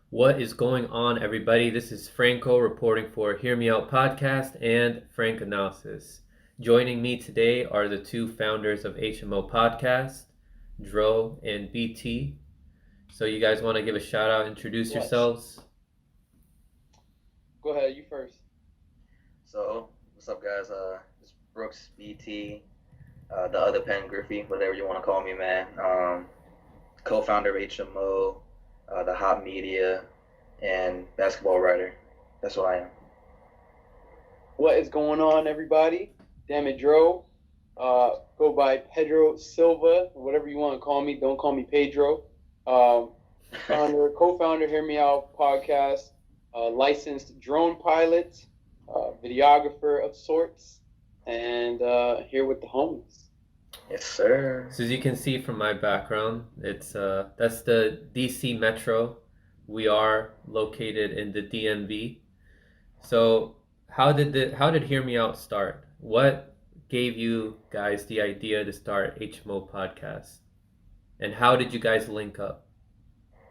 What is going on, everybody? This is Franco reporting for HearMeOut podcast and Frank Analysis. Joining me today are the two founders of HMO podcast, Dro and BT. So you guys want to give a shout out, introduce Yes. yourselves? Go ahead, you first. So, what's up, guys? It's Brooks, BT, the other Pen Griffey, whatever you want to call me, man. Co-founder of HMO, the Hot Media, and basketball writer. That's what I am. What is going on, everybody? Damn it, Dro. Go by Pedro Silva, whatever you want to call me. Don't call me Pedro. Um, co-founder, Hear Me Out podcast, licensed drone pilot, videographer of sorts, and here with the homies. Yes, sir. So as you can see from my background, it's that's the DC Metro. We are located in the DMV. So how did Hear Me Out start? What gave you guys the idea to start HMO podcast? And how did you guys link up?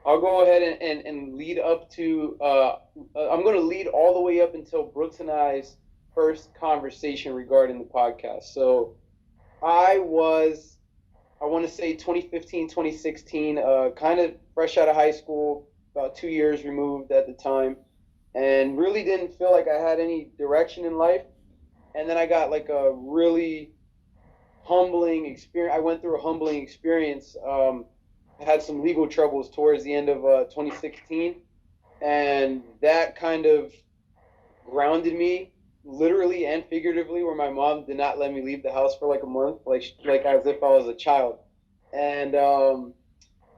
I'll go ahead and lead up to, I'm going to lead all the way up until Brooks and I's first conversation regarding the podcast. So I was, I want to say 2015, 2016, kind of fresh out of high school, about 2 years removed at the time, and really didn't feel like I had any direction in life. And then I got like a really humbling experience. I went through a humbling experience. I had some legal troubles towards the end of 2016, and that kind of grounded me literally and figuratively. Where my mom did not let me leave the house for like a month, like as if I was a child. And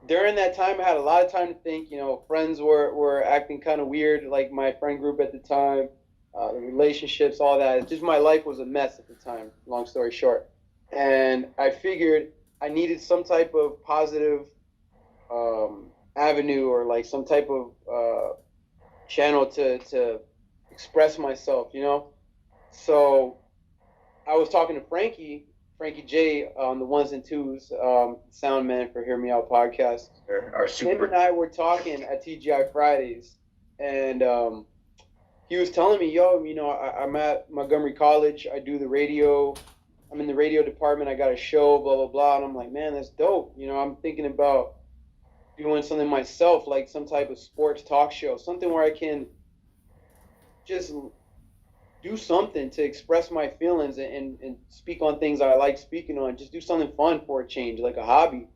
during that time, I had a lot of time to think. Friends were acting kind of weird, like my friend group at the time, the relationships, all that. Just my life was a mess at the time. Long story short, and I figured I needed some type of positive avenue or like some type of channel to express myself. So I was talking to Frankie J on the ones and twos, sound man for Hear Me Out podcast. Our Him super. and I were talking at TGI Fridays, and he was telling me, yo, I'm at Montgomery College. I do the radio. I'm in the radio department. I got a show, blah, blah, blah. And I'm like, man, that's dope. I'm thinking about doing something myself, like some type of sports talk show, something where I can just do something to express my feelings and speak on things I like speaking on. Just do something fun for a change, like a hobby.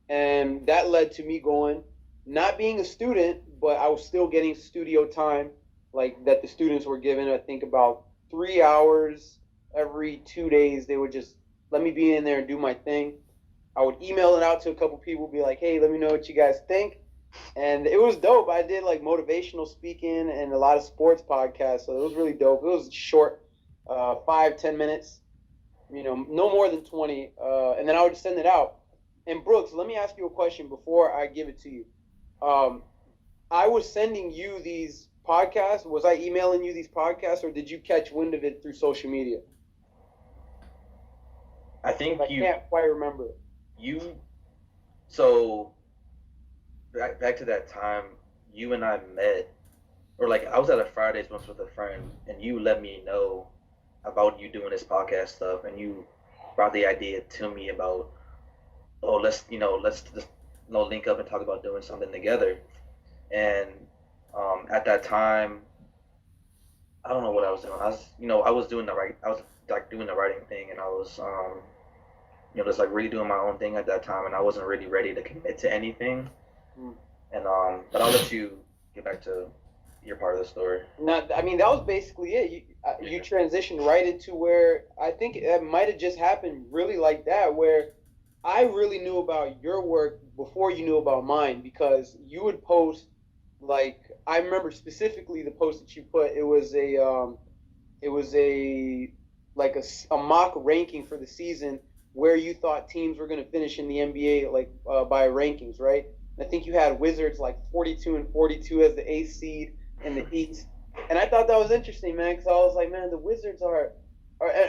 And that led to me going, not being a student, but I was still getting studio time, like that the students were given, I think about 3 hours every 2 days. They would just let me be in there and do my thing. I would email it out to a couple people, be like, hey, let me know what you guys think. And it was dope. I did like motivational speaking and a lot of sports podcasts. So it was really dope. It was short, 5, 10 minutes, no more than 20. And then I would send it out. And Brooks, let me ask you a question before I give it to you. Um, I was sending you these podcasts. Was I emailing you these podcasts, or did you catch wind of it through social media? I think I can't quite remember. you, so back to that time, you and I met, or like I was at a Fridays once with a friend, and you let me know about you doing this podcast stuff, and you brought the idea to me about, oh, let's just link up and talk about doing something together. And at that time, I don't know what I was doing. I was doing I was like doing the writing thing, and I was just like really doing my own thing at that time, and I wasn't really ready to commit to anything. Hmm. And but I'll let you get back to your part of the story. Not, I mean, that was basically it. You transitioned right into where I think it might have just happened really like that, where I really knew about your work before you knew about mine, because you would post, like, I remember specifically the post that you put. It was a like a mock ranking for the season where you thought teams were going to finish in the NBA, like by rankings, right? And I think you had Wizards like 42 and 42 as the eighth seed in the East, and I thought that was interesting, man, because I was like, man, the Wizards are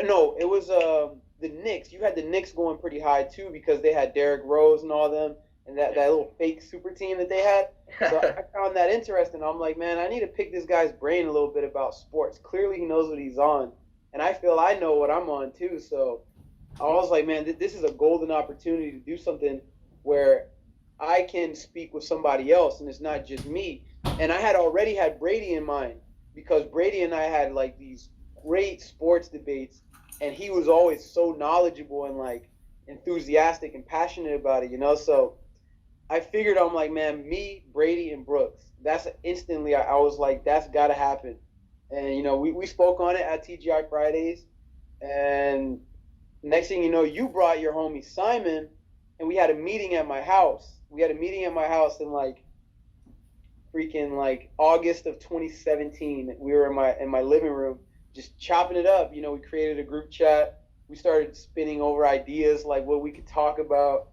no, it was the Knicks. You had the Knicks going pretty high too because they had Derrick Rose and all them, and that little fake super team that they had. So I found that interesting. I'm like, man, I need to pick this guy's brain a little bit about sports. Clearly, he knows what he's on, and I feel I know what I'm on too. So I was like, man, this is a golden opportunity to do something where I can speak with somebody else, and it's not just me. And I had already had Brady in mind because Brady and I had like these great sports debates, and he was always so knowledgeable and like enthusiastic and passionate about it, you know. So I figured, I'm like, man, me, Brady, and Brooks. That's instantly. I was like, that's got to happen. And you know, we spoke on it at TGI Fridays, and next thing you know, you brought your homie Simon, and we had a meeting at my house. We had a meeting at my house in like freaking like August of 2017. We were in my living room just chopping it up. You know, we created a group chat. We started spinning over ideas like what we could talk about.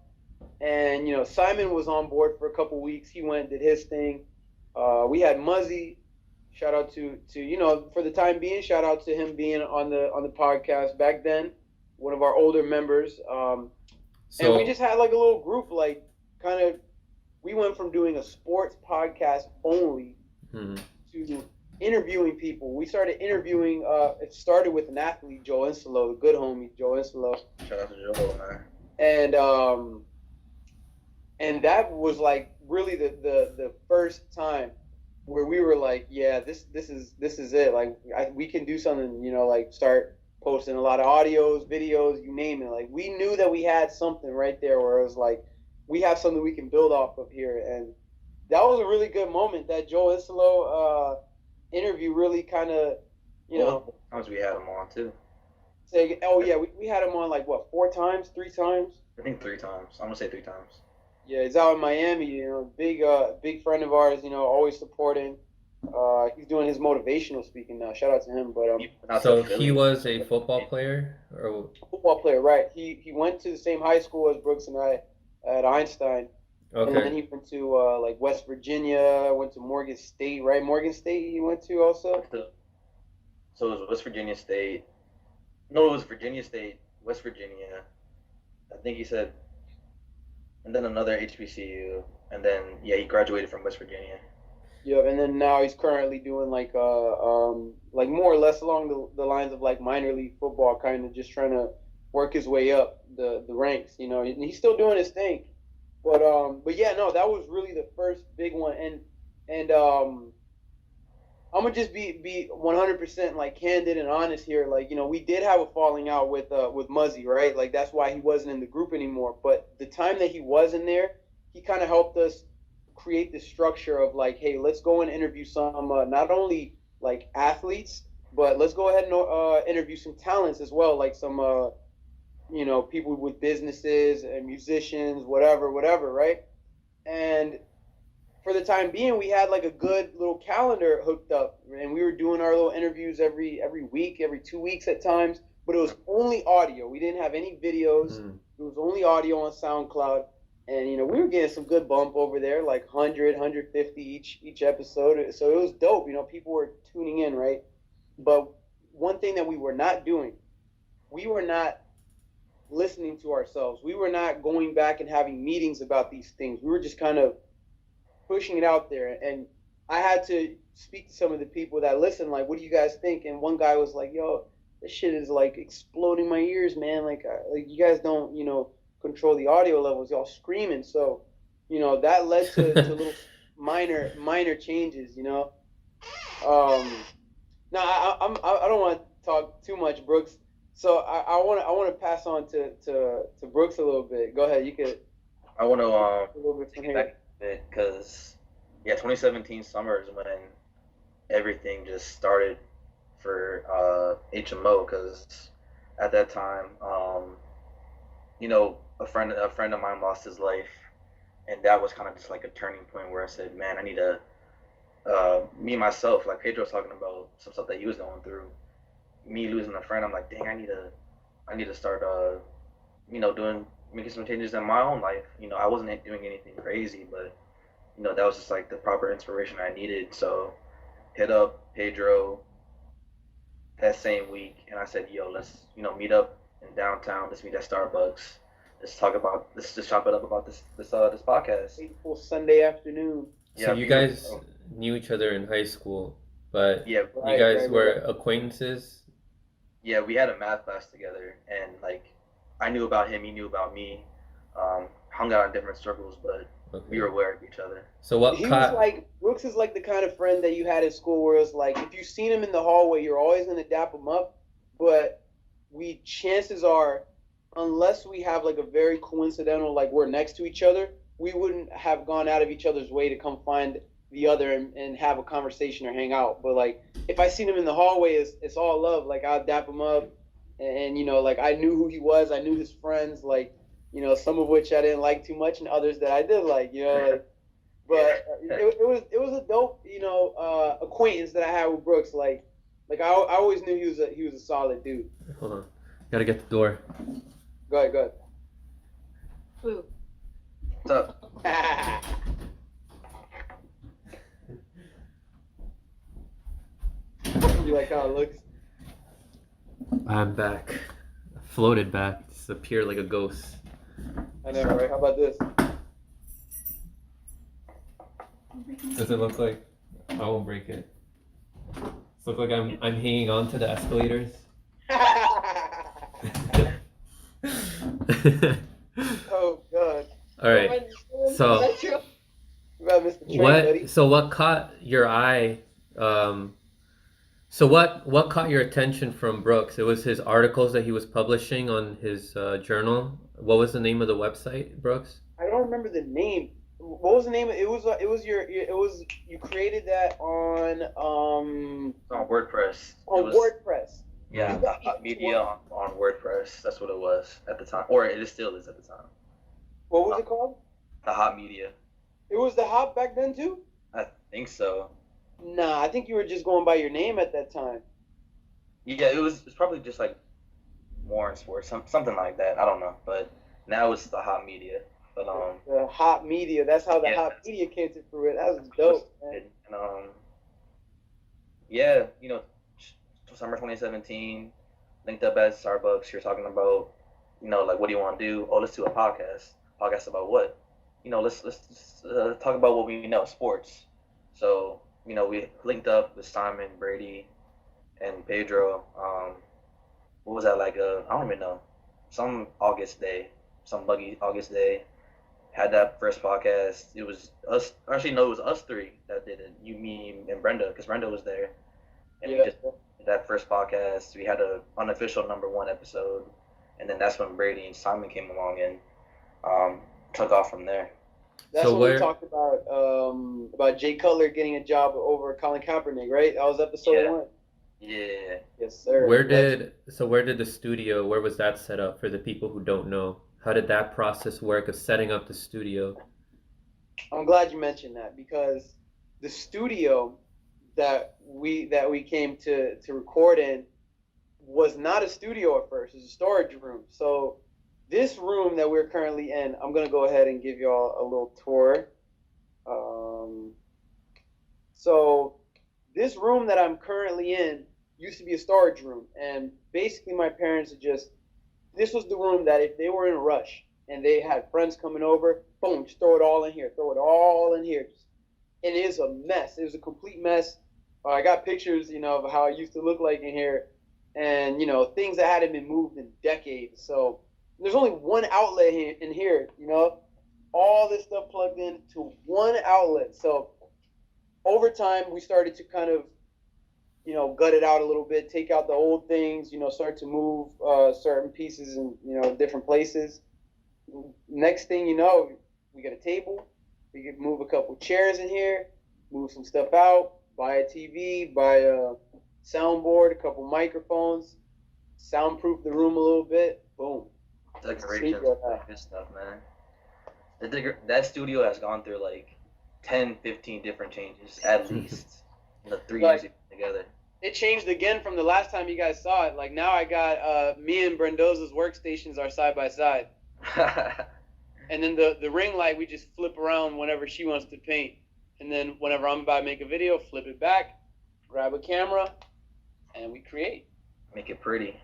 And you know, Simon was on board for a couple weeks. He went and did his thing. We had Muzzy. Shout out to you know, for the time being, shout out to him being on the podcast back then, one of our older members. And we just had like a little group, like kind of. We went from doing a sports podcast only to interviewing people. We started interviewing. It started with an athlete, Joe Insolo, the good homie, Joe Insolo. Shout out to Joe, man. And that was like really the first time where we were like, yeah, this is it. Like we can do something, you know, like start posting a lot of audios, videos, you name it. Like we knew that we had something right there where it was like, we have something we can build off of here. And that was a really good moment. That Joe Insolo interview really kind of, you know. Times we had him on too. Say, oh yeah, we had him on like what, 4 times, 3 times? I think 3 times. I'm gonna say 3 times. Yeah, he's out in Miami. You know, big friend of ours. You know, always supporting. He's doing his motivational speaking now. Shout out to him. But so he was a football player, or football player, right? He went to the same high school as Brooks and I at Einstein. Okay. And then he went to like West Virginia. Went to Morgan State, right? Morgan State. He went to also. So it was West Virginia State. No, it was Virginia State, West Virginia. I think he said, and then another HBCU, and then yeah, he graduated from West Virginia. Yeah, and then now he's currently doing like more or less along the lines of like minor league football, kind of just trying to work his way up the ranks. You know, and he's still doing his thing. But yeah, no, that was really the first big one, and I'm gonna just be 100% like candid and honest here. Like, you know, we did have a falling out with Muzzy, right? Like that's why he wasn't in the group anymore. But the time that he was in there, he kind of helped us create the structure of like, hey, let's go and interview some not only like athletes, but let's go ahead and interview some talents as well, like some you know, people with businesses and musicians, whatever, right? And for the time being, we had like a good little calendar hooked up, and we were doing our little interviews every week, every 2 weeks at times. But it was only audio. We didn't have any videos. It was only audio on SoundCloud, and you know, we were getting some good bump over there, like 100, 150 each episode. So it was dope. You know, people were tuning in, right? But one thing that we were not doing, we were not listening to ourselves. We were not going back and having meetings about these things. We were just kind of pushing it out there. And I had to speak to some of the people that listen, like, what do you guys think? And one guy was like, yo, this shit is like exploding my ears, man. Like you guys don't, you know, control the audio levels. Y'all screaming. So, you know, that led to little minor changes, you know. Now I don't want to talk too much, Brooks. So I want to pass on to Brooks a little bit. Go ahead. You could. I want to take it back a bit because, yeah, 2017 summer is when everything just started for HMO. Because at that time, you know, a friend of mine lost his life, and that was kind of just like a turning point where I said, man, I need to. Me myself, like Pedro was talking about some stuff that he was going through. Me losing a friend, I'm like, dang, I need to start, you know, making some changes in my own life. You know, I wasn't doing anything crazy, but you know, that was just like the proper inspiration I needed. So, hit up Pedro that same week, and I said, yo, let's, you know, meet up in downtown. Let's meet at Starbucks. let's just chop it up about this podcast. Fateful Sunday afternoon. So Yeah, you guys beautiful. knew each other in high school, but Yeah, you Right, guys right, were right. acquaintances? yeah, we had a math class together, and like I knew about him, he knew about me. Hung out in different circles, but we were Okay. aware of each other. So what He was caught like Brooks is like the kind of friend that you had at school where it's like if you seen him in the hallway, you're always gonna dap him up. But we chances are, unless we have like a very coincidental like we're next to each other, we wouldn't have gone out of each other's way to come find the other and have a conversation or hang out. But like if I seen him in the hallway, it's all love. Like I'll dap him up, and you know like I knew who he was, I knew his friends, like you know some of which I didn't like too much, and others that I did like. You know like Yeah. but it was a dope acquaintance that I had with Brooks. I always knew he was a solid dude. hold on. Gotta get the door. Go Ooh. So ahead. You like how it looks? I'm back. I floated back. Disappeared like a ghost. I know, right? How about this? Does it look like I won't break it? Does it look like I'm hanging on to the escalators? Oh God. All right. So That's true. We got Mr. Train, buddy. what caught your eye? So what caught your attention from Brooks? It was his articles that he was publishing on his journal. What was the name of the website, Brooks? I don't remember the name. What was the name? It was you created that on WordPress. on It was WordPress. yeah, You the got- hot media on WordPress. That's what it was at the time, or it still is at the time. What was it called? The hot media. It was the Hop back then too? I think so. Nah, I think you were just going by your name at that time. Yeah, it's probably just like Warren Sports, something like that. I don't know, but now it's the hot media. But The Hop Media. That's how the Yeah. Hop Media came to fruition. That was dope, man. and yeah, summer 2017, linked up at Starbucks. You're talking about, like what do you want to do? Oh, let's do a podcast. Podcast about what? Let's talk about what we know, sports. So we linked up with Simon, Brady, and Pedro. What was that like? I don't even know. Some August day, some buggy August day. Had that first podcast. It was us. Actually, no, it was us three that did it. You, me, and Brenda, because Brenda was there. And we Yeah. just did that first podcast. We had a unofficial #1 episode, and then that's when Brady and Simon came along and took off from there. That's So when where- we talked about Jay Cutler getting a job over Colin Kaepernick, right? That was episode Yeah. 1. Yeah. Yes, sir. Where did the studio? Where was that set up for the people who don't know? How did that process work of setting up the studio? I'm glad you mentioned that because the studio that we came to record in was not a studio at first. It was a storage room. So this room that we're currently in, I'm gonna go ahead and give y'all a little tour. So this room that I'm currently in used to be a storage room, and basically my parents this was the room that if they were in a rush and they had friends coming over, boom, just throw it all in here, and it is a mess. It was a complete mess. I got pictures, of how it used to look like in here, and things that hadn't been moved in decades. So there's only one outlet in here, all this stuff plugged into one outlet. So over time, we started to kind of, gut it out a little bit, take out the old things, start to move certain pieces in, different places. Next thing you know, we get a table. We could move a couple chairs in here, move some stuff out, buy a TV, buy a soundboard, a couple microphones, soundproof the room a little bit. Boom. Decorations, Studio now. good stuff, man. That studio has gone through like 10, 15 different changes at least in the 3 years we've been together. It changed again from the last time you guys saw it. Like now I got me and Brendoza's workstations are side by side. And then the ring light, we just flip around whenever she wants to paint. And then whenever I'm about to make a video, flip it back, grab a camera, and we create. Make it pretty.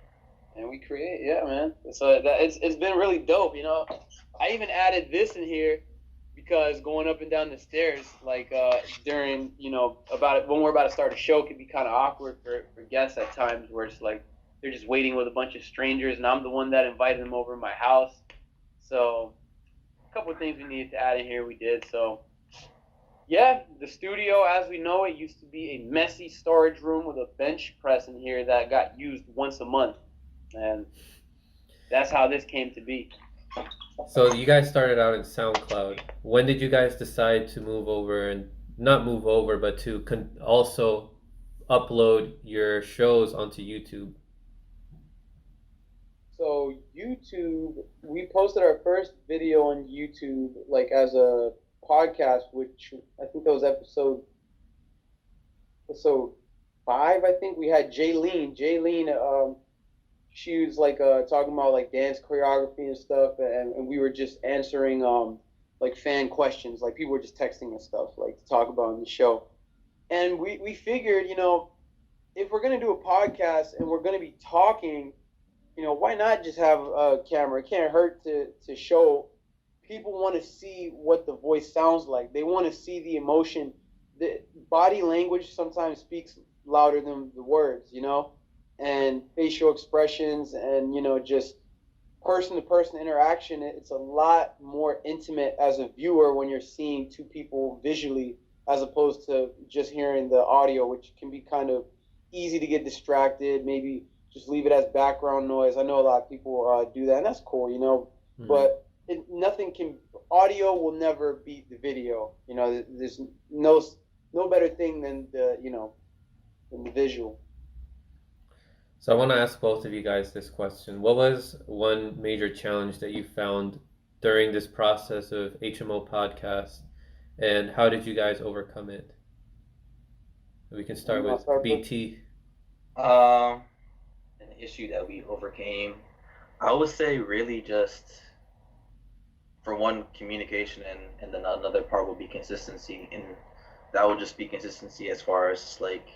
and we create. Yeah, man. So it's been really dope. I even added this in here because going up and down the stairs, like during about when we're about to start a show, can be kind of awkward for guests at times, where it's like they're just waiting with a bunch of strangers, and I'm the one that invited them over to my house. So a couple of things we needed to add in here, we did. So yeah, the studio as we know it used to be a messy storage room with a bench press in here that got used once a month, and that's how this came to be. So you guys started out in SoundCloud. When did you guys decide to move over and not move over, but to also upload your shows onto YouTube? So YouTube, we posted our first video on YouTube like as a podcast, which I think that was episode 5. I think we had Jaylene. She was like talking about like dance choreography and stuff, and we were just answering like fan questions, like people were just texting us stuff like to talk about on the show, and we figured if we're gonna do a podcast and we're gonna be talking, why not just have a camera? It can't hurt to show. People want to see what the voice sounds like. They want to see the emotion. The body language sometimes speaks louder than the words. And facial expressions and, just person to person interaction. It's a lot more intimate as a viewer when you're seeing two people visually as opposed to just hearing the audio, which can be kind of easy to get distracted, maybe just leave it as background noise. I know a lot of people do that, and that's cool. But audio will never beat the video. There's no better thing than the visual. So I want to ask both of you guys this question. What was one major challenge that you found during this process of HMO podcast, and how did you guys overcome it? We can start with BT. An issue that we overcame, I would say really just, for one, communication, and then another part would be consistency, and that would just be consistency as far as like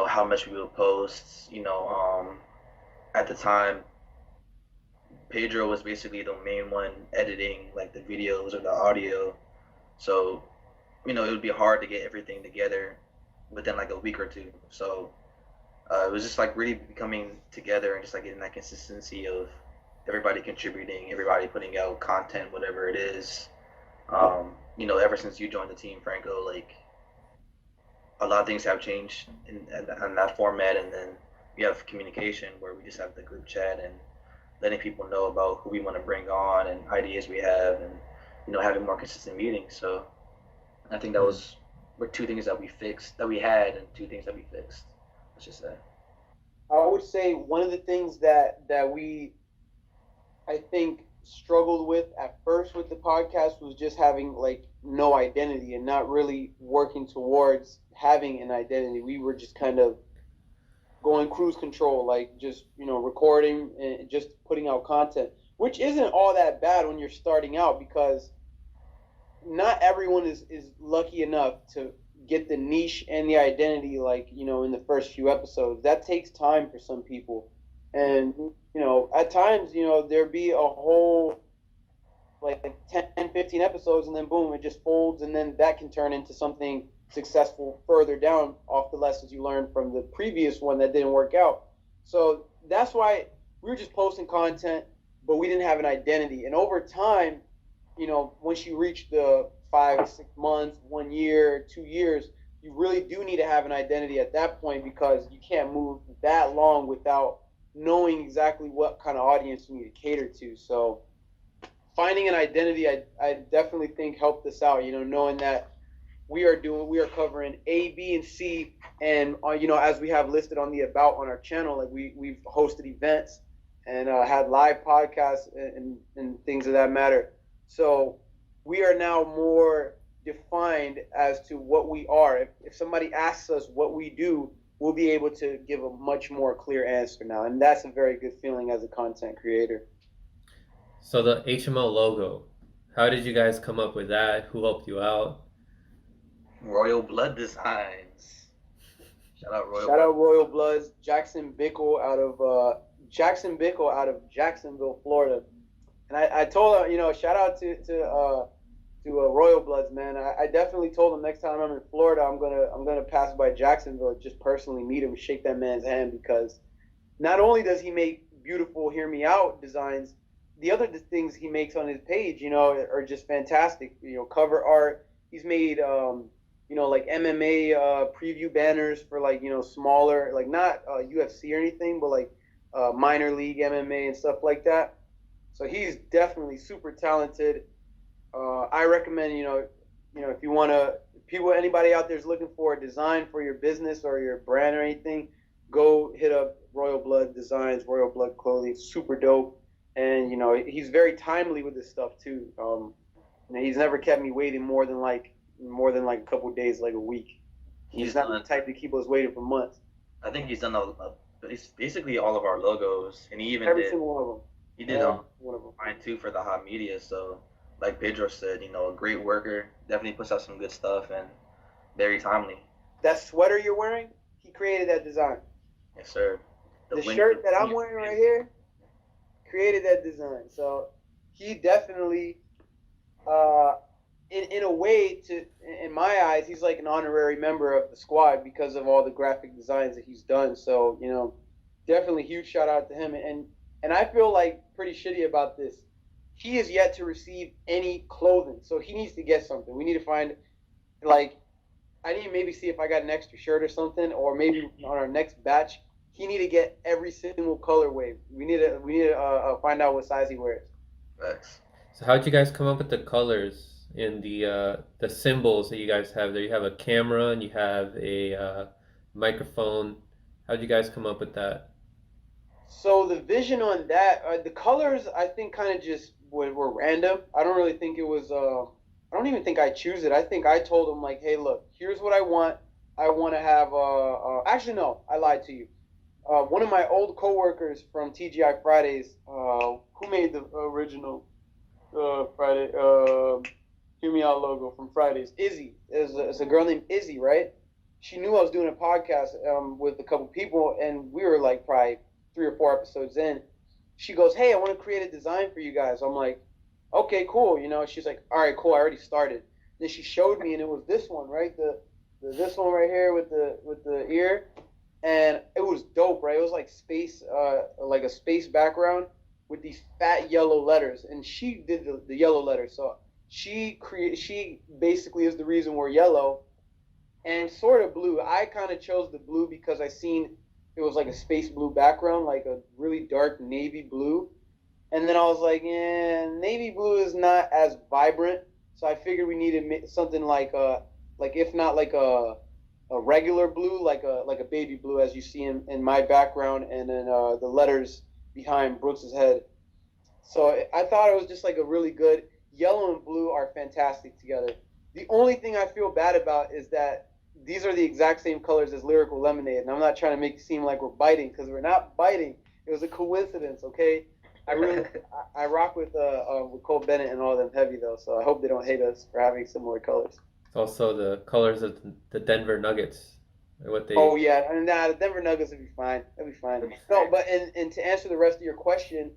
how much we would post. At the time, Pedro was basically the main one editing like the videos or the audio, so it would be hard to get everything together within like a week or two. So it was just like really becoming together and just like getting that consistency of everybody contributing, everybody putting out content, whatever it is. Ever since you joined the team, Franco, like a lot of things have changed in that format, and then we have communication where we just have the group chat and letting people know about who we want to bring on and ideas we have, and having more consistent meetings. So I think that were two things that we had, and two things that we fixed. Let's just say. I would say one of the things that we, I think, struggled with at first with the podcast was just having like no identity and not really working towards having an identity. We were just kind of going cruise control, like just recording and just putting out content, which isn't all that bad when you're starting out, because not everyone is lucky enough to get the niche and the identity like in the first few episodes. That takes time for some people, and at times there'd be a whole like 10 15 episodes, and then boom, it just folds, and then that can turn into something successful further down off the lessons you learned from the previous one that didn't work out. So that's why we were just posting content, but we didn't have an identity. And over time, once you reach the 5 6 months, 1 year, 2 years, you really do need to have an identity at that point, because you can't move that long without knowing exactly what kind of audience you need to cater to. So finding an identity, I definitely think helped us out, knowing that we are covering A, B, and C, and as we have listed on the about on our channel, like we've hosted events and had live podcasts and things of that matter. So we are now more defined as to what we are. If somebody asks us what we do, we'll be able to give a much more clear answer now, and that's a very good feeling as a content creator. So the HMO logo, how did you guys come up with that? Who helped you out? Royal Blood Designs. Shout out Royal Bloods. Jackson Bickle out of Jackson Bickle out of Jacksonville, Florida. And I told her, shout out to Royal Bloods, man. I definitely told him next time I'm in Florida, I'm gonna pass by Jacksonville, just personally meet him, shake that man's hand, because not only does he make beautiful "Hear Me Out" designs, the other things he makes on his page, are just fantastic. Cover art. He's made, like MMA preview banners for like smaller, like not UFC or anything, but like minor league MMA and stuff like that. So he's definitely super talented. I recommend, if you want to, anybody out there is looking for a design for your business or your brand or anything, go hit up Royal Blood Designs, Royal Blood Clothing. It's super dope, and he's very timely with this stuff too. He's never kept me waiting more than like a couple of days, like a week. He's not the type to keep us waiting for months. I think he's done basically all of our logos, and he even Every did. single one of them. He did one of them. mine too for the hot media. So, like Pedro said, a great worker, definitely puts out some good stuff and very timely. That sweater you're wearing, he created that design. Yes, sir. The shirt that I'm wearing right here, created that design. So he definitely, in a way, in my eyes, he's like an honorary member of the squad because of all the graphic designs that he's done. So definitely huge shout out to him. And I feel like pretty shitty about this. He is yet to receive any clothing, so he needs to get something. We need to find, like, I need to maybe see if I got an extra shirt or something, or maybe on our next batch, he need to get every single colorway. We need to find out what size he wears. Thanks. So how'd you guys come up with the colors in the symbols that you guys have there? You have a camera and you have a microphone. How'd you guys come up with that? So the vision on that, the colors, I think kind of just were random. I don't really think it was. I don't even think I choose it. I think I told him like, hey, look, here's what I want. I want to have. Actually, no, I lied to you. One of my old coworkers from TGI Fridays, who made the original Friday Hear Me Out logo from Fridays, Izzy. It's a girl named Izzy, right? She knew I was doing a podcast with a couple people, and we were like probably 3 or 4 episodes in. She goes, hey, I want to create a design for you guys. I'm like, okay, cool. She's like, all right, cool. I already started. Then she showed me, and it was this one, right? This one right here with the ear, and it was dope, right? It was like space, like a space background with these fat yellow letters, and she did the yellow letters. So she basically is the reason we're yellow, and sort of blue. I kind of chose the blue because I seen it was like a space blue background, like a really dark navy blue. And then I was like, navy blue is not as vibrant. So I figured we needed something like if not like a regular blue, like a baby blue, as you see in my background, and then the letters behind Brooks's head. So I thought it was just like a really good, yellow and blue are fantastic together. The only thing I feel bad about is that these are the exact same colors as Lyrical Lemonade, and I'm not trying to make it seem like we're biting, because we're not biting. It was a coincidence, okay? I rock with Cole Bennett and all of them heavy though, so I hope they don't hate us for having similar colors. It's also the colors of the Denver Nuggets. Oh yeah, the Denver Nuggets would be fine. That'd be fine. No, but and to answer the rest of your question,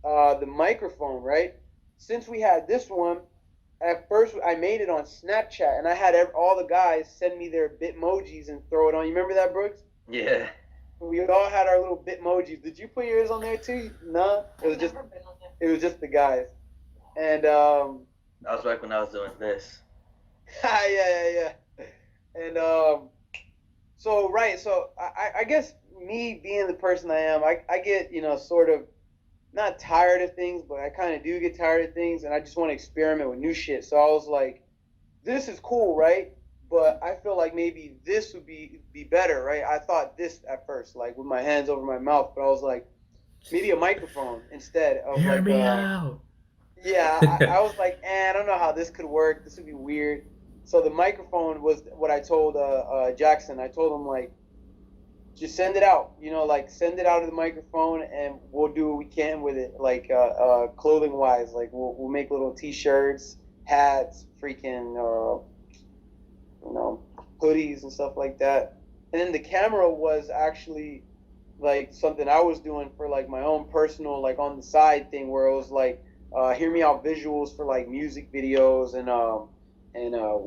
the microphone, right? Since we had this one, at first I made it on Snapchat, and I had all the guys send me their Bitmojis and throw it on. You remember that, Brooks? Yeah. We all had our little Bitmojis. Did you put yours on there too? No, it was just the guys. And that was back when I was doing this. yeah. And so I guess me being the person I am, I get sort of not tired of things, but I kind of do get tired of things, and I just want to experiment with new shit. So I was like, this is cool, right? But I feel like maybe this would be better, right? I thought this at first, like with my hands over my mouth, but I was like, maybe a microphone instead of Hear like me out. Yeah, I was like, I don't know how this could work. This would be weird. So the microphone was what I told Jackson. I told him like, just send it out, like send it out of the microphone, and we'll do what we can with it, like clothing wise. Like we'll make little T-shirts, hats, freaking hoodies and stuff like that. And then the camera was actually like something I was doing for like my own personal like on the side thing where it was like hear me out visuals for like music videos and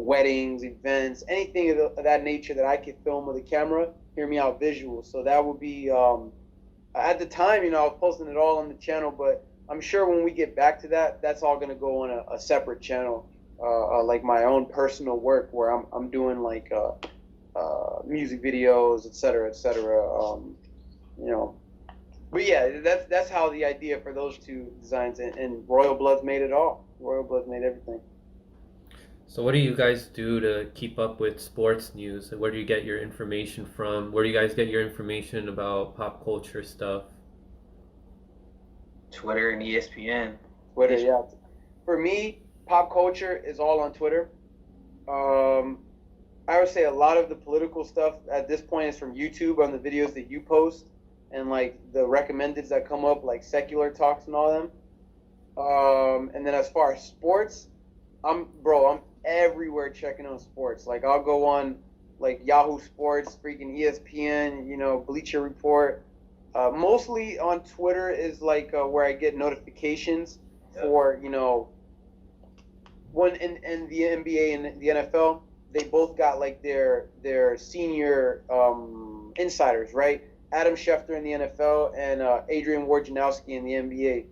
weddings, events, anything of that nature that I could film with a camera. Hear me out visuals. So that would be at the time, I was posting it all on the channel, but I'm sure when we get back to that, that's all gonna go on a separate channel, like my own personal work where I'm doing like music videos, et cetera. You know, but yeah, that's how the idea for those two designs and Royal Blood's made it all. Royal Blood's made everything. So what do you guys do to keep up with sports news? Where do you get your information from? Where do you guys get your information about pop culture stuff? Twitter and ESPN. Twitter, yeah. For me, pop culture is all on Twitter. I would say a lot of the political stuff at this point is from YouTube on the videos that you post and like the recommendeds that come up, like secular talks and all them. And then as far as sports, I'm everywhere checking on sports. Like I'll go on like Yahoo Sports, freaking ESPN, Bleacher Report. Mostly on Twitter is like where I get notifications for when in the NBA and the NFL, they both got like their senior insiders, right? Adam Schefter in the NFL and Adrian Wojnarowski in the NBA.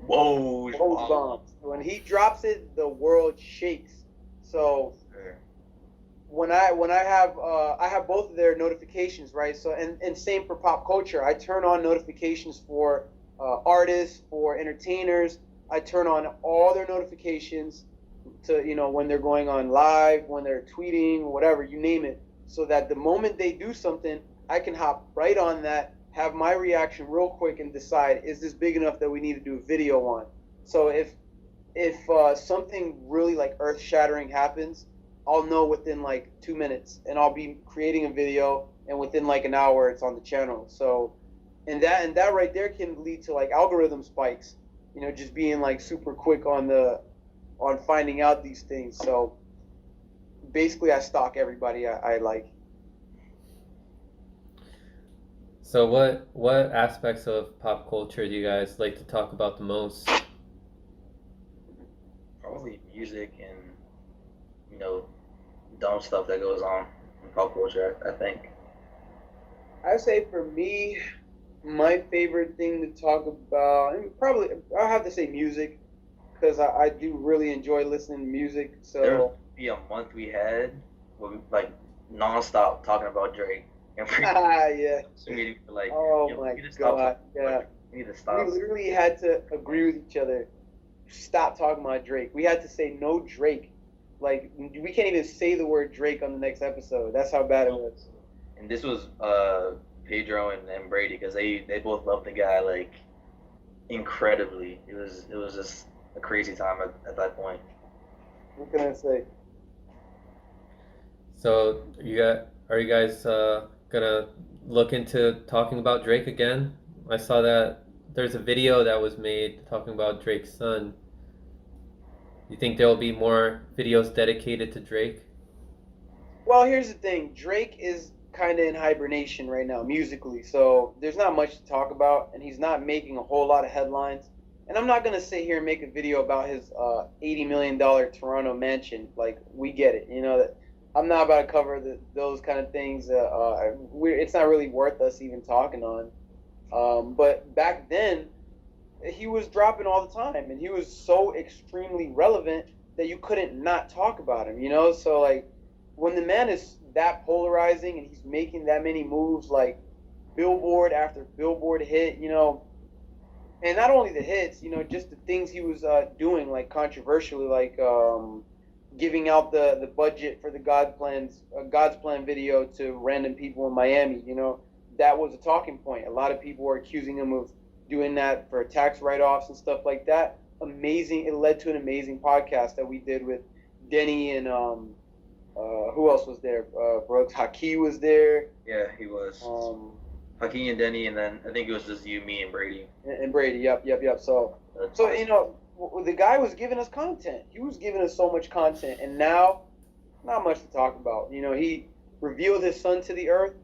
Whoa! Those bombs. When he drops it, the world shakes. So when I have both of their notifications, right? So and same for pop culture. I turn on notifications for artists, for entertainers. I turn on all their notifications to when they're going on live, when they're tweeting, whatever, you name it, so that the moment they do something, I can hop right on that, have my reaction real quick, and decide, is this big enough that we need to do a video on? So if something really like earth shattering happens, I'll know within like 2 minutes, and I'll be creating a video, and within like an hour, it's on the channel. So, and that right there can lead to like algorithm spikes, just being like super quick on finding out these things. So basically, I stalk everybody I like. So what aspects of pop culture do you guys like to talk about the most? Probably music and dumb stuff that goes on in pop culture. I think. I say for me, my favorite thing to talk about, and probably I'll have to say music, because I do really enjoy listening to music. So There'll be a month we had where we like nonstop talking about Drake. And yeah. so we were like, Oh we my need to stop God, talking, yeah. like, we need to stop. We literally had to agree with each other. Stop talking about Drake. We had to say no Drake. Like we can't even say the word Drake on the next episode. That's how bad it was. And this was Pedro and Brady, because they both loved the guy like incredibly. It was just a crazy time at that point. What can I say? So are you guys gonna look into talking about Drake again? I saw that there's a video that was made talking about Drake's son. You think there will be more videos dedicated to Drake? Well, here's the thing. Drake is kind of in hibernation right now musically, so there's not much to talk about, and he's not making a whole lot of headlines. And I'm not gonna sit here and make a video about his $80 million Toronto mansion. Like, we get it, that I'm not about to cover those kind of things. It's not really worth us even talking on. But back then, he was dropping all the time, and he was so extremely relevant that you couldn't not talk about him. So like, when the man is that polarizing and he's making that many moves, like billboard after billboard hit, and not only the hits, just the things he was doing, like controversially, like giving out the budget for the God's Plan video to random people in Miami. That was a talking point. A lot of people were accusing him of doing that for tax write-offs and stuff like that. Amazing. It led to an amazing podcast that we did with Denny and who else was there? Brooks Haki was there. Yeah, he was. Hakeem and Denny, and then I think it was just you, me, and Brady. And Brady, yep. So the guy was giving us content. He was giving us so much content, and now, not much to talk about. He revealed his son to the earth,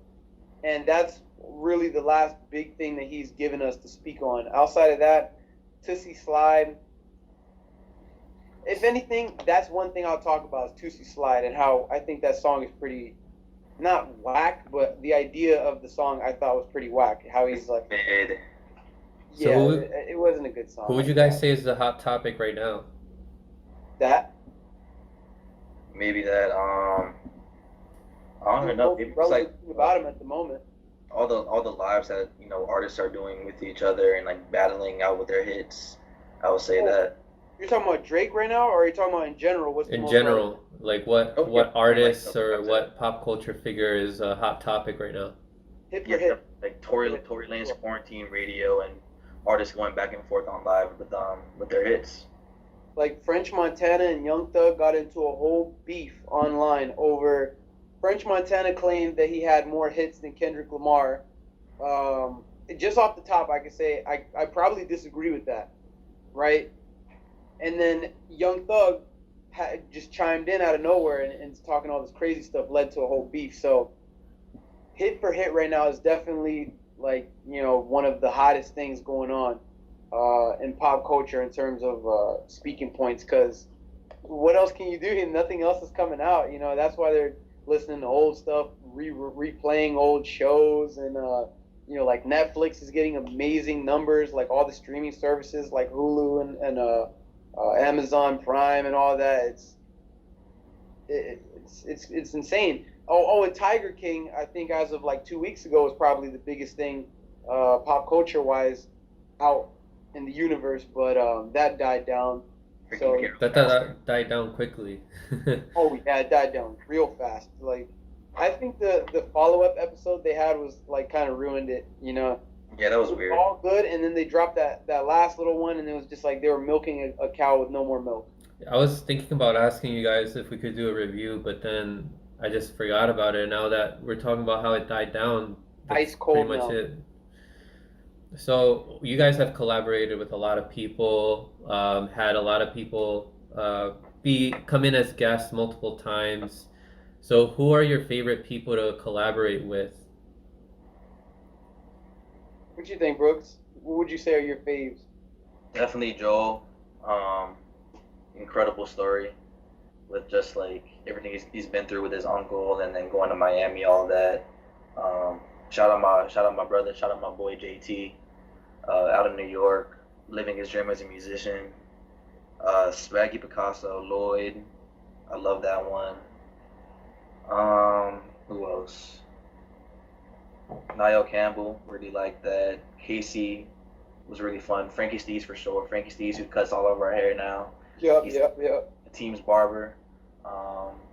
and that's really the last big thing that he's given us to speak on. Outside of that, Tootsie Slide. If anything, that's one thing I'll talk about is Tootsie Slide and how I think that song is pretty, not whack, but the idea of the song I thought was pretty whack. How he's like, Mid. So yeah, who, it wasn't a good song. who would you guys say is the hot topic right now? That? Maybe that. I don't even know. Maybe it's Relevant like thing about him at the moment. all the lives that artists are doing with each other and like battling out with their hits. I would say that. You're talking about Drake right now, or are you talking about in general? What's the In most general, like what Okay. what artists Like, or what pop culture figure is a hot topic right now? hit for Yeah, hit? like Tory Lanez quarantine radio and artists going back and forth on live with their hits. Like French Montana and Young Thug got into a whole beef online over. French Montana claimed that he had more hits than Kendrick Lamar. Just off the top, I can say I probably disagree with that, right? And then Young Thug just chimed in out of nowhere and talking all this crazy stuff, led to a whole beef. So hit for hit right now is definitely like one of the hottest things going on in pop culture in terms of speaking points. Because what else can you do? Nothing else is coming out. That's why they're listening to old stuff, replaying old shows, and like Netflix is getting amazing numbers, like all the streaming services like Hulu and Amazon Prime and all that. It's insane. Oh, and Tiger King, I think as of like 2 weeks ago, was probably the biggest thing pop culture wise out in the universe, but that died down. So That died down quickly. oh yeah, it died down real fast. Like I think the follow-up episode they had was like kind of ruined it. Yeah, that was It was weird. all good, and then they dropped that last little one, and it was just like they were milking a cow with no more milk. I was thinking about asking you guys if we could do a review, but then I just forgot about it. Now that we're talking about how it died down, that's Ice cold pretty much now. it. So you guys have collaborated with a lot of people, had a lot of people come in as guests multiple times. So who are your favorite people to collaborate with? What you think, Brooks? What would you say are your faves? Definitely Joel. Incredible story with just like everything he's been through with his uncle and then going to Miami, all that. Shout out my brother, shout out my boy JT, out in New York, living his dream as a musician. Swaggy Picasso, Lloyd, I love that one. Who else? Niall Campbell, really like that. Casey was really fun. Frankie Steves for sure. Frankie Steves, who cuts all over our hair now. Yep. He's the team's barber.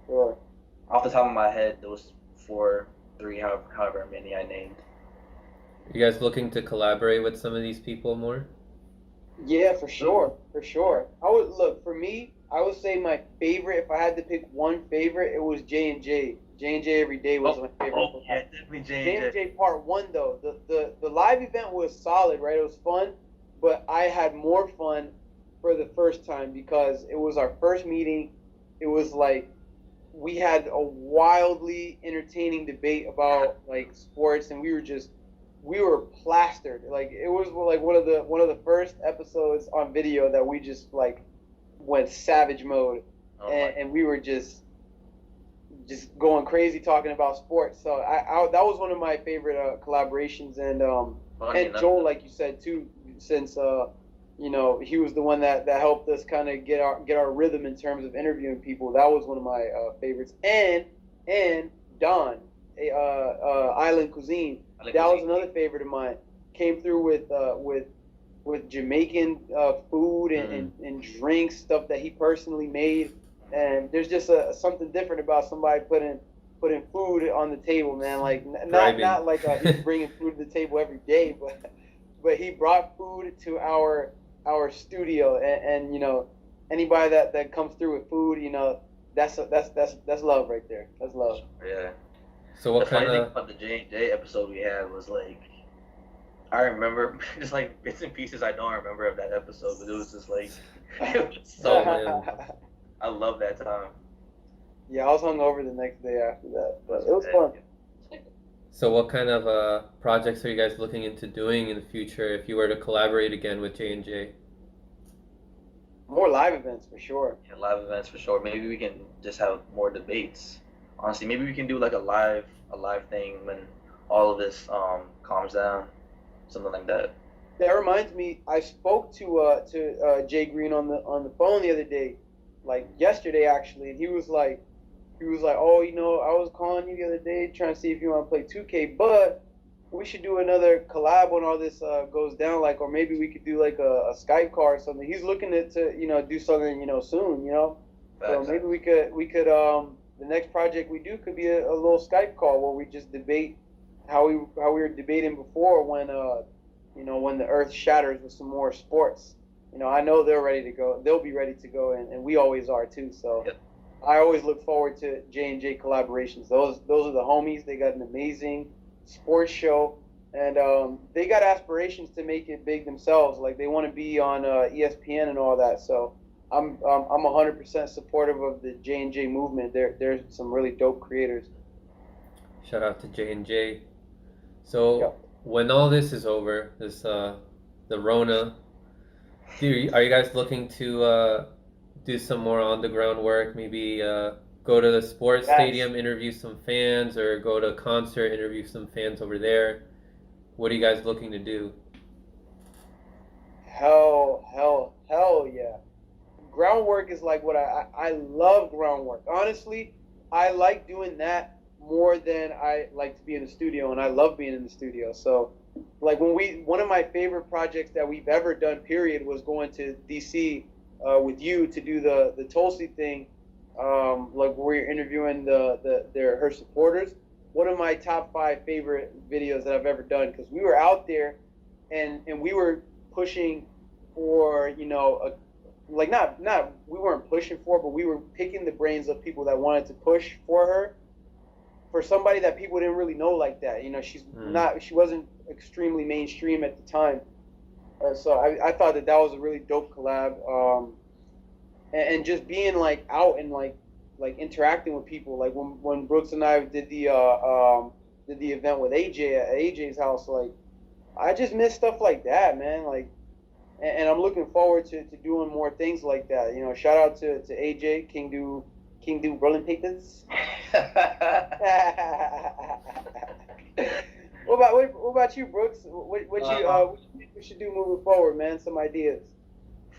Sure. Off the top of my head, those 3, however many I named. You guys looking to collaborate with some of these people more? Yeah, for sure. For me, I would say my favorite, if I had to pick one favorite, it was J&J. J&J Every Day was my favorite. Oh, yeah, definitely J&J. J&J Part 1, though, the live event was solid, right? It was fun, but I had more fun for the first time because it was our first meeting. It was like we had a wildly entertaining debate about like sports, and we were plastered. Like it was like one of the first episodes on video that we just like went savage mode, and we were just going crazy talking about sports. So I that was one of my favorite collaborations, and Joel, like you said too, since he was the one that helped us kind of get our rhythm in terms of interviewing people. That was one of my favorites, and Don, Island Cuisine. That was another favorite of mine. Came through with Jamaican food and drinks, stuff that he personally made. And there's just something different about somebody putting food on the table, man. Like not like he's bringing food to the table every day, but he brought food to our studio, and anybody that comes through with food, that's love right there. That's love. Yeah. So what the funny kind thing of about the J&J episode we had was like, I remember just like bits and pieces I don't remember of that episode, but it was just like, it was so man. I love that time. Yeah, I was hungover the next day after that, but it was fun. So what kind of projects are you guys looking into doing in the future if you were to collaborate again with J&J? More live events for sure. Yeah, live events for sure. Maybe we can just have more debates. Honestly, maybe we can do like a live thing when all of this calms down, something like that. That reminds me, I spoke to Jay Green on the phone the other day, like yesterday actually, and he was like, oh, you know, I was calling you the other day trying to see if you want to play 2K, but we should do another collab when all this goes down, like, or maybe we could do like a Skype call or something. He's looking to you know do something soon, you know. So Facts. maybe we could the next project we do could be a little Skype call where we just debate how we were debating before when when the Earth shatters with some more sports. You know, I know they're ready to go. They'll be ready to go, and we always are too. So Yep. I always look forward to J&J collaborations. Those are the homies. They got an amazing sports show, and they got aspirations to make it big themselves. Like they want to be on ESPN and all that. So I'm 100% supportive of the J&J movement. There's some really dope creators. Shout out to J&J. So Yep. when all this is over, this the Rona, are you guys looking to do some more on the ground work? Maybe go to the sports Yes. stadium, interview some fans, or go to a concert, interview some fans over there. What are you guys looking to do? Hell yeah. Groundwork is like what I love groundwork. Honestly, I like doing that more than I like to be in the studio, and I love being in the studio. So like one of my favorite projects that we've ever done period was going to DC with you to do the Tulsi thing, like where you're interviewing her supporters. One of my top 5 favorite videos that I've ever done, because we were out there and we were pushing for like not we weren't pushing for, but we were picking the brains of people that wanted to push for her, for somebody that people didn't really know like that. You know, she wasn't extremely mainstream at the time. So I thought that was a really dope collab. And just being like out and like interacting with people, like when Brooks and I did the event with AJ at AJ's house, like I just miss stuff like that, man. Like, and I'm looking forward to doing more things like that. You know, shout out to AJ King Do Rolling Papers. What about you, Brooks? What you should do moving forward, man? Some ideas.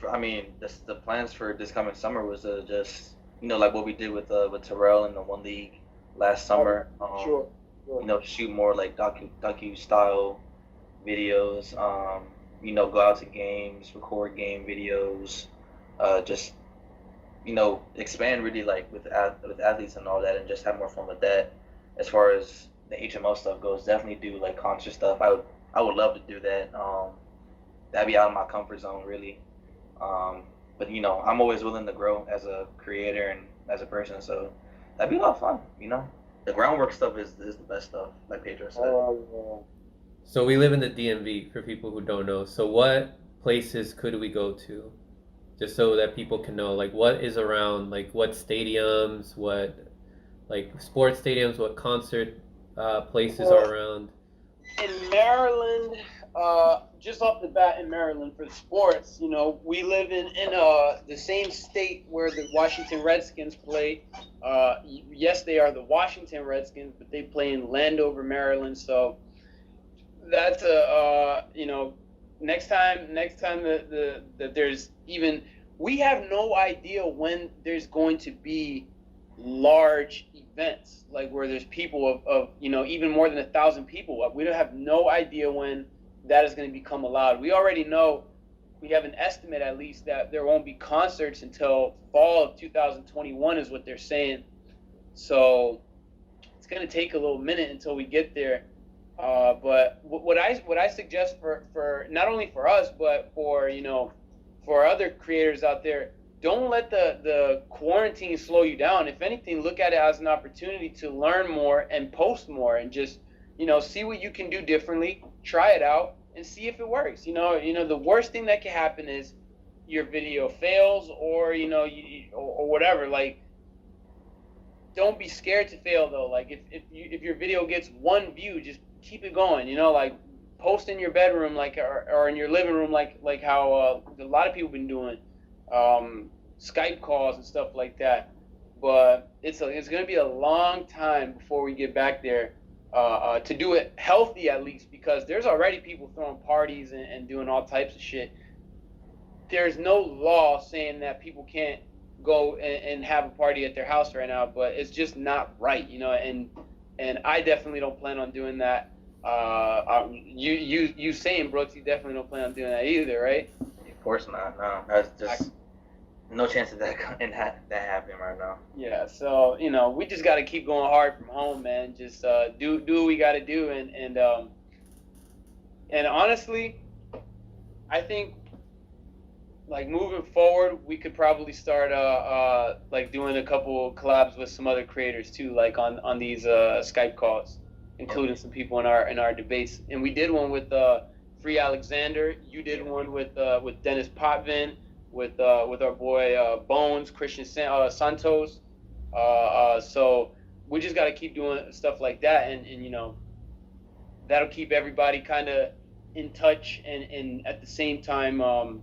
I mean, the plans for this coming summer was to just like what we did with Terrell in the one league last summer. Sure. Shoot more like docu style videos. Go out to games, record game videos. Just expand really like with athletes and all that, and just have more fun with that. As far as the HMO stuff goes, definitely do like concert stuff. I would love to do that. That'd be out of my comfort zone really. But I'm always willing to grow as a creator and as a person, so that'd be a lot of fun. The groundwork stuff is the best stuff, like Pedro said. So we live in the DMV, for people who don't know. So what places could we go to, just so that people can know, like what is around, like what stadiums, what like sports stadiums, what concert places are around? In Maryland, just off the bat in Maryland for the sports, we live in the same state where the Washington Redskins play. Yes, they are the Washington Redskins, but they play in Landover, Maryland. So that's next time that there's even, we have no idea when there's going to be large events, like where there's people of even more than 1,000 people. We don't have no idea when that is going to become allowed. We already know, we have an estimate at least, that there won't be concerts until fall of 2021 is what they're saying. So it's going to take a little minute until we get there. But what I suggest for not only for us, but for other creators out there, don't let the quarantine slow you down. If anything, look at it as an opportunity to learn more and post more, and just see what you can do differently, try it out, and see if it works. The worst thing that can happen is your video fails, or or whatever. Like, don't be scared to fail though. Like if your video gets 1 view, just keep it going. You know, like post in your bedroom, like or in your living room, like how a lot of people been doing, Skype calls and stuff like that. But it's gonna be a long time before we get back there. To do it healthy at least, because there's already people throwing parties and doing all types of shit. There's no law saying that people can't go and have a party at their house right now, but it's just not right, you know. And I definitely don't plan on doing that. You saying, Brooks, you definitely don't plan on doing that either, right? Of course not. No, that's just no chance of that happening right now. Yeah, so you know, we just got to keep going hard from home, man. Just do what we got to do, and honestly, I think like moving forward, we could probably start like doing a couple collabs with some other creators too, like on these Skype calls, including some people in our debates. And we did one with Free Alexander. You did one with Dennis Potvin, with our boy Bones Christian Santos. So we just got to keep doing stuff like that, and you know, that'll keep everybody kind of in touch, and at the same time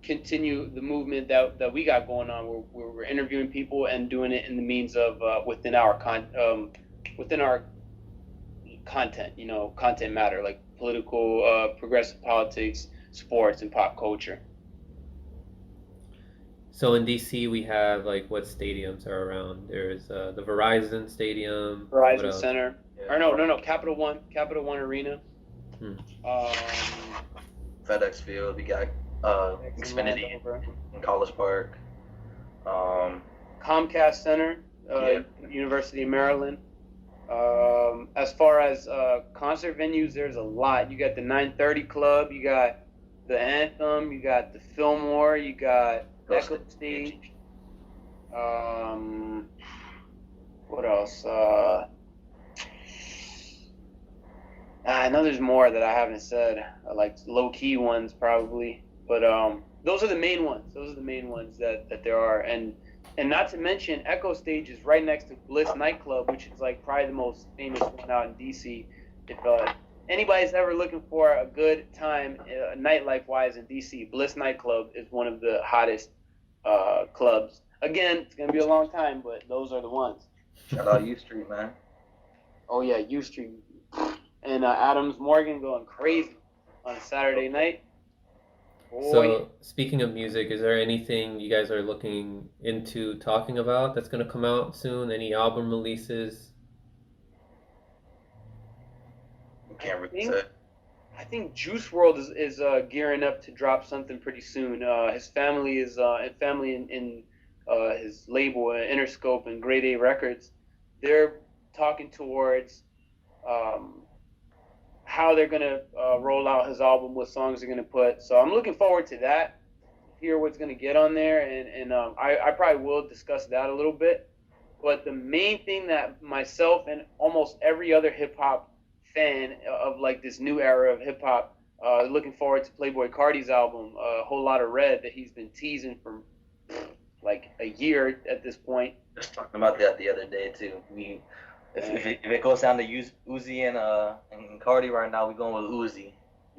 continue the movement that we got going on, where we're interviewing people and doing it in the means of within our content, you know, content matter, like political, progressive politics, sports, and pop culture. So in DC, we have like what stadiums are around? There's the Verizon Stadium. What Verizon else? Center. Yeah. Or no, Capital One Arena. FedEx Field. We got Xfinity in College Park. Comcast Center, University of Maryland. As far as concert venues, there's a lot. You got the 930 Club, you got the Anthem, you got the Fillmore, you got Echo Stage. What else? I know there's more that I haven't said, like low-key ones probably, but those are the main ones. Those are the main ones that there are, and not to mention Echo Stage is right next to Bliss Nightclub, which is like probably the most famous one out in DC. If anybody's ever looking for a good time nightlife-wise in DC, Bliss Nightclub is one of the hottest clubs. Again, it's gonna be a long time, but those are the ones. Shout out U Street, man. Oh yeah, U Street. And Adams Morgan going crazy on a Saturday night. Boy. So speaking of music, is there anything you guys are looking into talking about that's going to come out soon? Any album releases? Can't really say. I think Juice World is gearing up to drop something pretty soon. His family is in his label, Interscope and Grade A Records. They're talking towards how they're gonna roll out his album, what songs they're gonna put. So I'm looking forward to that. Hear what's gonna get on there, and I probably will discuss that a little bit. But the main thing that myself and almost every other hip hop fan of like this new era of hip hop looking forward to Playboi Carti's album, A Whole Lot of Red, that he's been teasing for like a year at this point. Just talking about that the other day too. If it goes down to Uzi and Cardi right now, we're going with Uzi.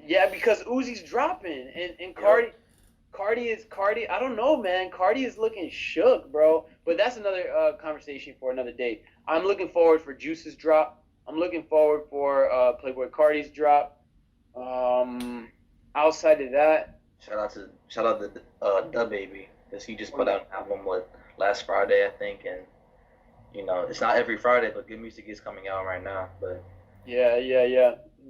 Yeah, because Uzi's dropping, and Cardi is I don't know, man. Cardi is looking shook, bro. But that's another conversation for another day. I'm looking forward for Juice's drop. I'm looking forward for Playboi Carti's drop. Outside of that, shout out to Da Baby, because he just put out an album last Friday, I think, and you know, it's not every Friday, but good music is coming out right now. But yeah.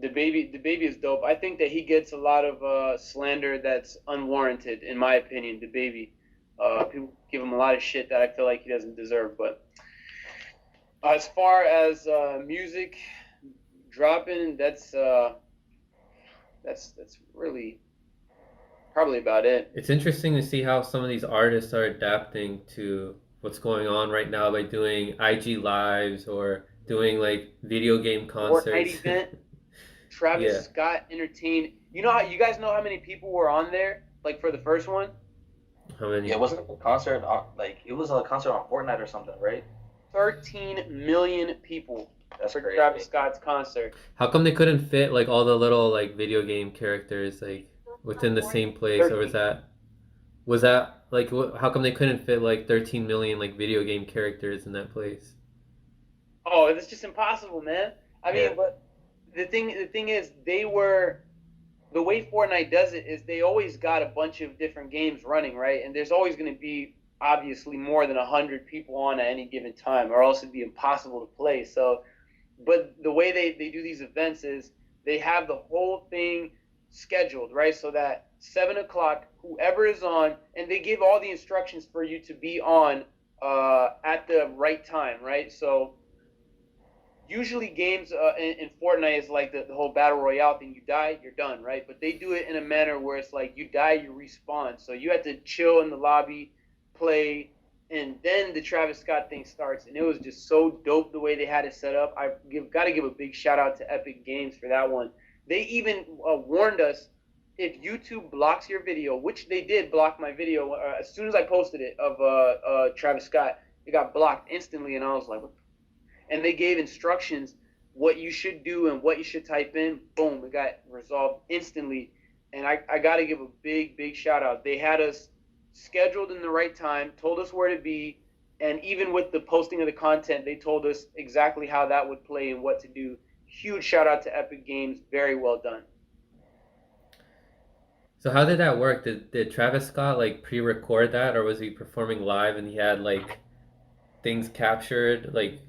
The baby is dope. I think that he gets a lot of slander that's unwarranted, in my opinion. The baby, people give him a lot of shit that I feel like he doesn't deserve. But as far as music dropping, that's really probably about it. It's interesting to see how some of these artists are adapting to what's going on right now by doing IG lives or doing like video game concerts. Fortnite event. Travis Scott entertained. You guys know how many people were on there, like for the first one? How many? Yeah, it wasn't a concert on, like it was a concert on Fortnite or something, right? 13 million people That's for crazy. Travis Scott's concert. How come they couldn't fit like all the little like video game characters like within the same place, or 13. was that like how come they couldn't fit like 13 million like video game characters in that place? Oh, it's just impossible, man. I mean, Yeah. but the thing is, the way Fortnite does it is they always got a bunch of different games running, right? And there's always going to be obviously more than 100 people on at any given time, or else it'd be impossible to play. So, but the way they do these events is they have the whole thing scheduled, right? So that 7 o'clock, whoever is on, and they give all the instructions for you to be on at the right time, right? So usually games in Fortnite is like the whole battle royale thing. You die, you're done, right? But they do it in a manner where it's like you die, you respawn. So you have to chill in the lobby, play, and then the Travis Scott thing starts. And it was just so dope the way they had it set up. Got to give a big shout out to Epic Games for that one. They even warned us, if YouTube blocks your video, which they did block my video as soon as I posted it of Travis Scott, it got blocked instantly, and I was like, what? And they gave instructions what you should do and what you should type in. Boom, it got resolved instantly. And I got to give a big shout out. They had us scheduled in the right time, told us where to be, and even with the posting of the content, they told us exactly how that would play and what to do. Huge shout out to Epic Games. Very well done. So how did that work? Did Travis Scott like pre-record that, or was he performing live and he had like things captured like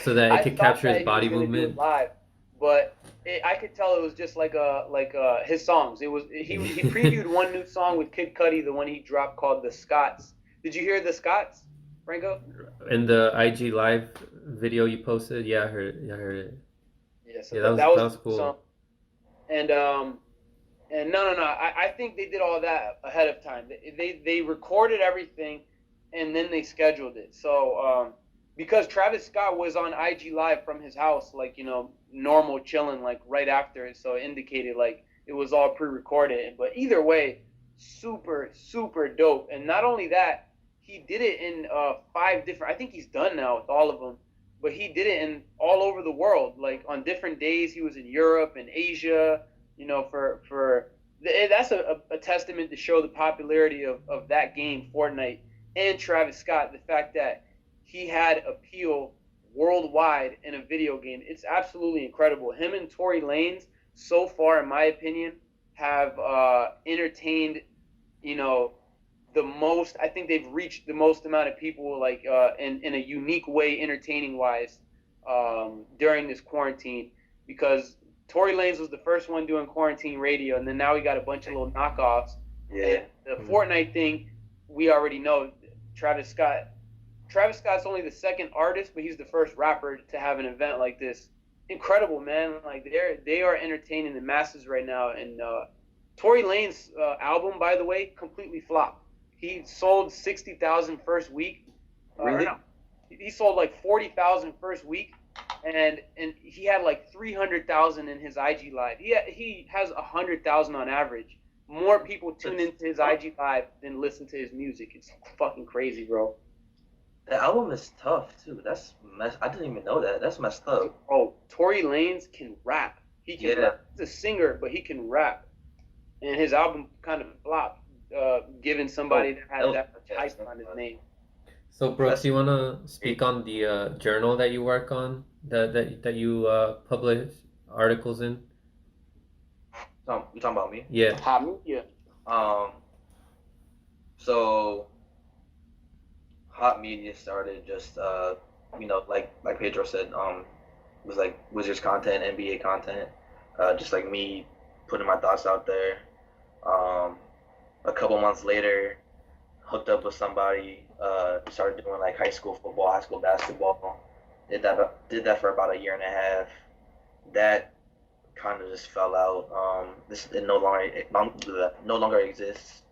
so that it I could thought capture his that he was body gonna do it movement? live, but I could tell it was just like his songs. It was he previewed one new song with Kid Cudi, the one he dropped called "The Scots." Did you hear "The Scots," Franco? In the IG live video you posted, yeah, I heard it. Yeah, I heard it. Yeah, so Yeah, that was that was the cool. song. And no. I think they did all that ahead of time. They recorded everything, and then they scheduled it. So because Travis Scott was on IG Live from his house, like normal chilling, like right after it, so it indicated like it was all pre-recorded. But either way, super dope. And not only that, he did it in 5 different. I think he's done now with all of them. But he did it in all over the world, like on different days. He was in Europe and Asia. That's a testament to show the popularity of that game, Fortnite, and Travis Scott. The fact that he had appeal worldwide in a video game, it's absolutely incredible. Him and Tory Lanez, so far, in my opinion, have entertained, the most. I think they've reached the most amount of people, like in a unique way, entertaining wise, during this quarantine, because Tory Lanez was the first one doing quarantine radio, and then now we got a bunch of little knockoffs. Yeah. And the Fortnite thing, we already know. Travis Scott. Travis Scott's only the second artist, but he's the first rapper to have an event like this. Incredible, man! Like they are entertaining the masses right now. And Tory Lanez's album, by the way, completely flopped. He sold 60,000 first week. Really? No, he sold like 40,000 first week, and he had like 300,000 in his IG live. He has 100,000 on average. More people tune into his IG live than listen to his music. It's fucking crazy, bro. The album is tough too. I didn't even know that. That's messed up. Oh, Tory Lanez can rap. He can Yeah. rap. He's a singer, but he can rap. And his album kind of flopped, given somebody that had that much hype on his name. So Brooks, you wanna speak on the journal that you work on, that you publish articles in? You talking about me? Yeah. Yeah. So Hot Media started just like Pedro said, was like Wizards content, NBA content, just like me putting my thoughts out there. A couple months later, hooked up with somebody, started doing like high school football, high school basketball. Did that for about a year and a half. That kind of just fell out. It no longer exists.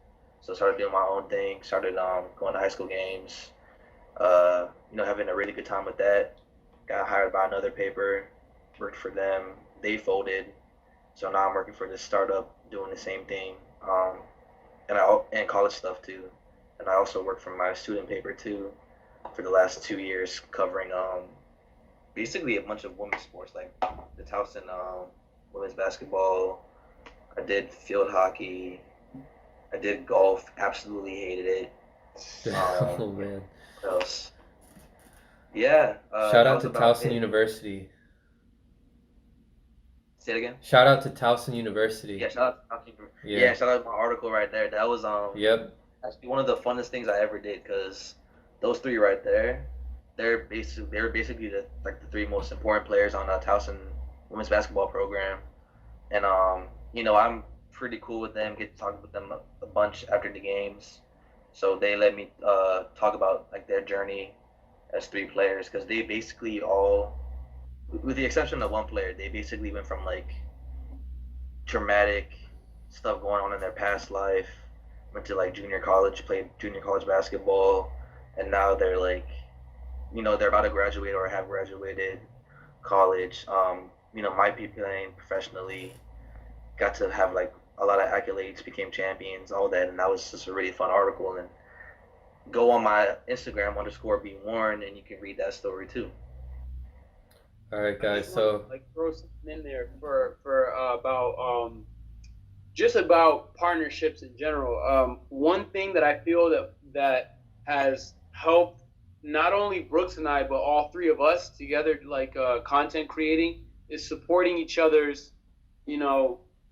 So started doing my own thing. Started going to high school games. Having a really good time with that. Got hired by another paper. Worked for them. They folded. So now I'm working for this startup doing the same thing. And college stuff too. And I also work for my student paper too. for the last 2 years, covering basically a bunch of women's sports, like the Towson women's basketball. I did field hockey. I did golf. Absolutely hated it. Oh man. What else? Yeah. Shout That out was to about Towson it. University. Say it again. Shout out to Towson University. Yeah. Shout out. Yeah. Yeah. Shout out my article right there. That was Yep. actually one of the funnest things I ever did, because those three right there, they were basically the three most important players on the Towson women's basketball program, and I'm pretty cool with them. Get to talk with them a bunch after the games, so they let me talk about like their journey as three players, because they basically all, with the exception of one player, they basically went from like traumatic stuff going on in their past life, went to like junior college, played junior college basketball, and now they're like, they're about to graduate or have graduated college. Might be playing professionally, got to have like a lot of accolades, became champions, all that, and that was just a really fun article. And go on my Instagram _be Warren, and you can read that story too. All right, I guys. just wanna, So like throw something in there for about just about partnerships in general. One thing that I feel that has helped not only Brooks and I, but all three of us together, like content creating, is supporting each other's,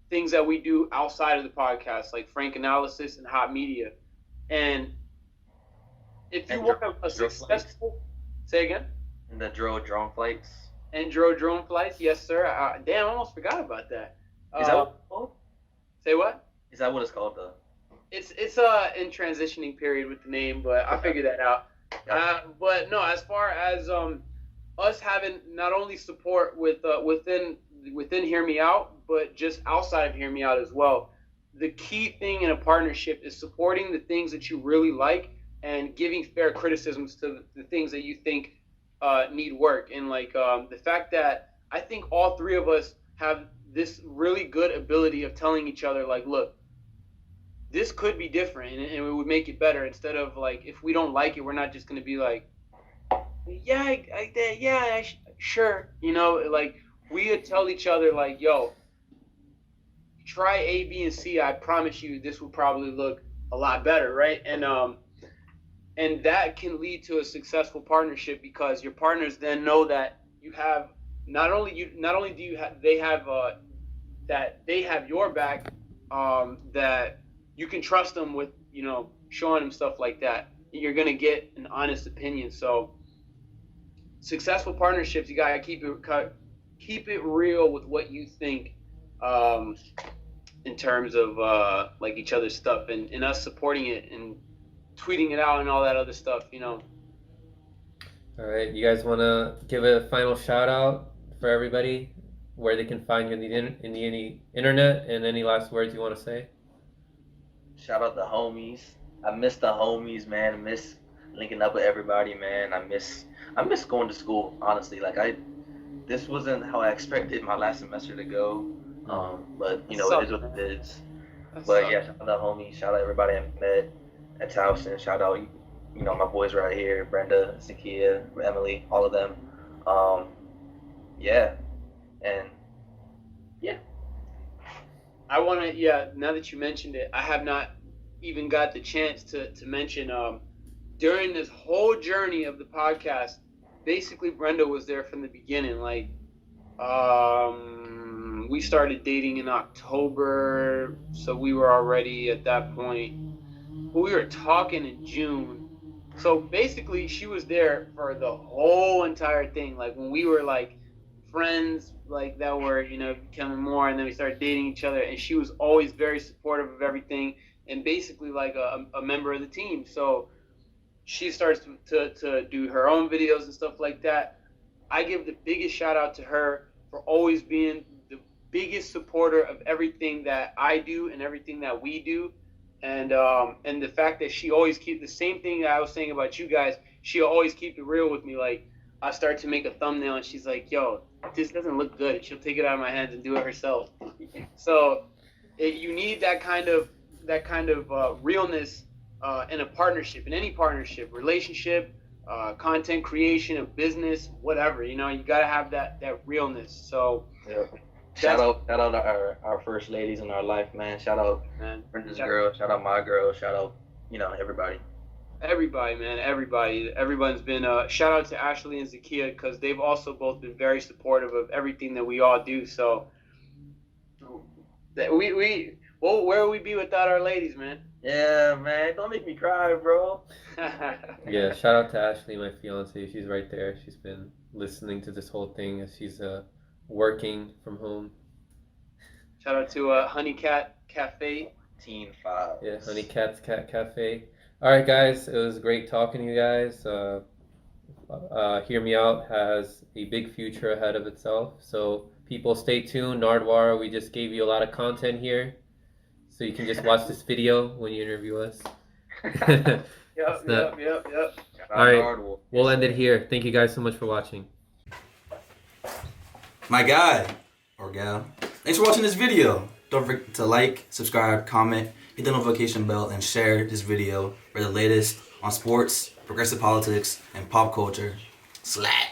things that we do outside of the podcast, like Frank Analysis and Hot Media. And if you And want a drone flights. successful, say again. And the drone flights. Andro drone flights, yes sir. Damn, I almost forgot about that. Is that what it's called? Say what? Is that what it's called though? It's in transitioning period with the name, but I'll figure that out. Gotcha. But no, as far as us having not only support within Hear Me Out, but just outside of Hear Me Out as well. The key thing in a partnership is supporting the things that you really like and giving fair criticisms to the things that you think need work. And like the fact that I think all three of us have this really good ability of telling each other, like, look, this could be different, and it would make it better. Instead of like, if we don't like it, we're not just gonna be like, yeah, sure, like we would tell each other like, yo, try A, B, and C. I promise you, this will probably look a lot better, right? And that can lead to a successful partnership, because your partners then know that you have not only do you have that they have your back, that you can trust them with showing them stuff like that. You're gonna get an honest opinion. So successful partnerships, you gotta keep it real with what you think, in terms of like each other's stuff, and us supporting it and tweeting it out and all that other stuff. all right, you guys want to give a final shout out for everybody, where they can find you in the internet, and any last words you want to say? Shout out the homies. I miss the homies, man. I miss linking up with everybody, man. I miss going to school, honestly. Like this wasn't how I expected my last semester to go. But it is what it is. But yeah, shout out the homies. Shout out everybody I met at Towson. Shout out, my boys right here, Brenda, Zakia, Emily, all of them. Yeah, and yeah. I want to, now that you mentioned it, I have not even got the chance to mention, during this whole journey of the podcast, basically Brenda was there from the beginning. Like, we started dating in October, so we were already at that point. We were talking in June. So basically she was there for the whole entire thing. Like when we were like friends, like that were, becoming more, and then we started dating each other, and she was always very supportive of everything, and basically like a member of the team. So she starts to do her own videos and stuff like that. I give the biggest shout out to her for always being the biggest supporter of everything that I do and everything that we do. And the fact that she always keep the same thing that I was saying about you guys, she'll always keep it real with me. Like, I start to make a thumbnail and she's like, yo, this doesn't look good. She'll take it out of my hands and do it herself. So you need that kind of realness in a partnership, in any partnership, relationship, content creation, of business, whatever. You gotta have that realness. So Yeah. Shout out our first ladies in our life, man. Shout out man, Brenda's girl. Shout out my girl. Shout out everybody. everybody, man, everybody. Everyone's been. Shout out to Ashley and Zakia because they've also both been very supportive of everything that we all do. So that well, where would we be without our ladies, man? Yeah, man. Don't make me cry, bro. Yeah, shout out to Ashley, my fiance. She's right there. She's been listening to this whole thing as she's working from home. Shout out to Honey Cat Cafe. Teen 5. Yeah, Honey Cat's Cat Cafe. All right, guys, it was great talking to you guys. Hear Me Out has a big future ahead of itself. So people, stay tuned. Nardwar, we just gave you a lot of content here, so you can just watch this video when you interview us. Yep. All right, we'll end it here. Thank you guys so much for watching. My guy or gal, thanks for watching this video. Don't forget to like, subscribe, comment, hit the notification bell, and share this video for the latest on sports, progressive politics, and pop culture. Slat!